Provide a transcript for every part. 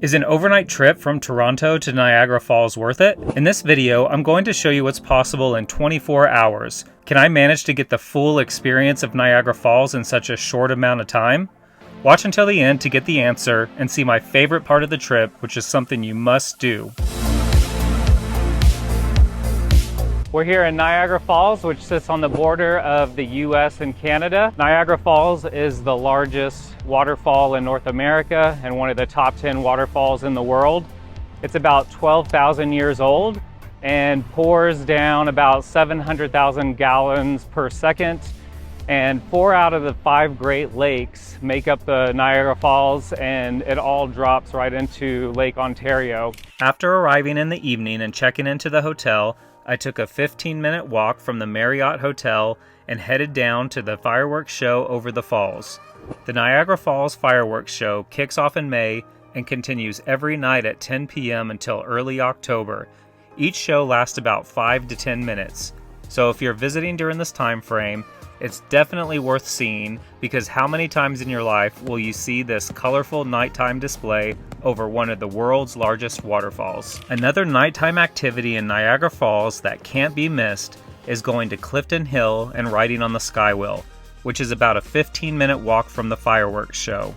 Is an overnight trip from Toronto to Niagara Falls worth it? In this video, I'm going to show you what's possible in 24 hours. Can I manage to get the full experience of Niagara Falls in such a short amount of time? Watch until the end to get the answer and see my favorite part of the trip, which is something you must do. We're here in Niagara Falls, which sits on the border of the US and Canada. Niagara Falls is the largest waterfall in North America and one of the top 10 waterfalls in the world. It's about 12,000 years old and pours down about 700,000 gallons per second. And 4 out of the 5 Great Lakes make up the Niagara Falls, and it all drops right into Lake Ontario. After arriving in the evening and checking into the hotel, I took a 15-minute walk from the Marriott Hotel and headed down to the fireworks show over the falls. The Niagara Falls fireworks show kicks off in May and continues every night at 10 p.m. until early October. Each show lasts about 5 to 10 minutes. So if you're visiting during this time frame, it's definitely worth seeing, because how many times in your life will you see this colorful nighttime display over one of the world's largest waterfalls? Another nighttime activity in Niagara Falls that can't be missed is going to Clifton Hill and riding on the SkyWheel, which is about a 15-minute walk from the fireworks show.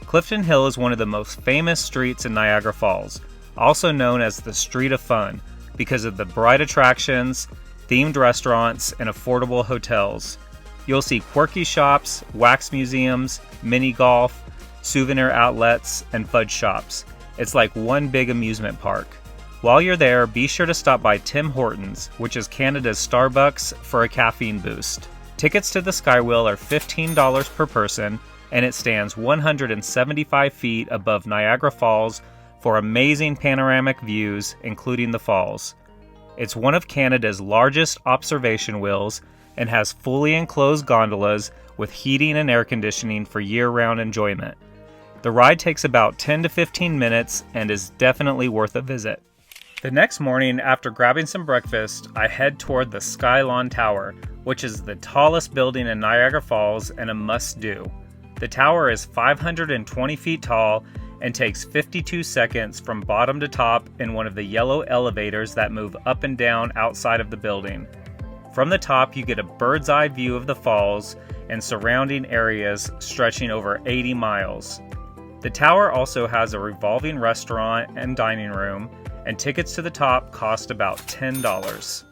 Clifton Hill is one of the most famous streets in Niagara Falls, also known as the Street of Fun, because of the bright attractions, themed restaurants, and affordable hotels. You'll see quirky shops, wax museums, mini golf, souvenir outlets, and fudge shops. It's like one big amusement park. While you're there, be sure to stop by Tim Hortons, which is Canada's Starbucks, for a caffeine boost. Tickets to the SkyWheel are $15 per person, and it stands 175 feet above Niagara Falls for amazing panoramic views, including the falls. It's one of Canada's largest observation wheels and has fully enclosed gondolas with heating and air conditioning for year-round enjoyment. The ride takes about 10 to 15 minutes and is definitely worth a visit. The next morning, after grabbing some breakfast, I head toward the Skylon Tower, which is the tallest building in Niagara Falls and a must-do. The tower is 520 feet tall and takes 52 seconds from bottom to top in one of the yellow elevators that move up and down outside of the building. From the top, you get a bird's eye view of the falls and surrounding areas stretching over 80 miles. The tower also has a revolving restaurant and dining room, and tickets to the top cost about $10.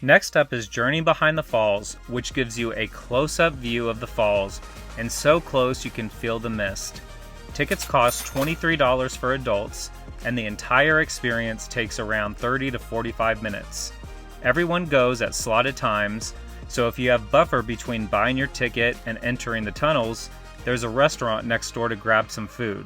Next up is Journey Behind the Falls, which gives you a close-up view of the falls, and so close you can feel the mist. Tickets cost $23 for adults, and the entire experience takes around 30 to 45 minutes. Everyone goes at slotted times, so if you have buffer between buying your ticket and entering the tunnels, there's a restaurant next door to grab some food.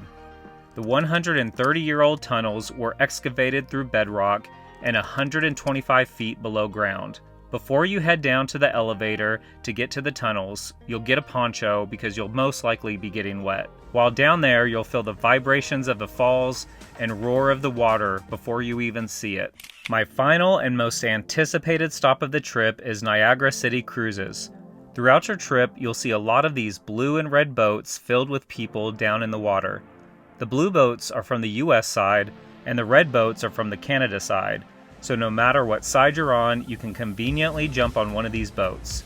The 130-year-old tunnels were excavated through bedrock and 125 feet below ground. Before you head down to the elevator to get to the tunnels, you'll get a poncho because you'll most likely be getting wet. While down there, you'll feel the vibrations of the falls and roar of the water before you even see it. My final and most anticipated stop of the trip is Niagara City Cruises. Throughout your trip, you'll see a lot of these blue and red boats filled with people down in the water. The blue boats are from the US side, and the red boats are from the Canada side, so no matter what side you're on, you can conveniently jump on one of these boats.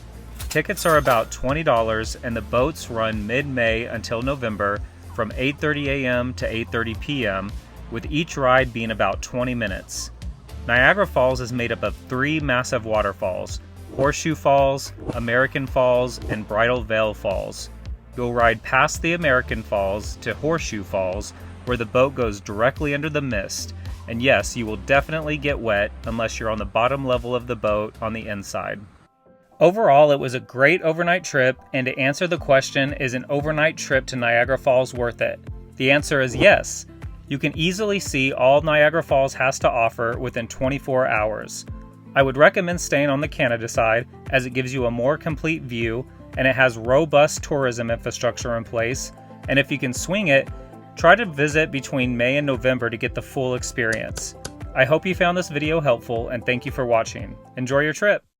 Tickets are about $20, and the boats run mid-May until November from 8:30 a.m. to 8:30 p.m., with each ride being about 20 minutes. Niagara Falls is made up of 3 massive waterfalls: Horseshoe Falls, American Falls, and Bridal Veil Falls. You'll ride past the American Falls to Horseshoe Falls, where the boat goes directly under the mist, and yes, you will definitely get wet unless you're on the bottom level of the boat on the inside. Overall, it was a great overnight trip, and to answer the question, is an overnight trip to Niagara Falls worth it? The answer is yes. You can easily see all Niagara Falls has to offer within 24 hours. I would recommend staying on the Canada side, as it gives you a more complete view, and it has robust tourism infrastructure in place, and if you can swing it, try to visit between May and November to get the full experience. I hope you found this video helpful, and thank you for watching. Enjoy your trip!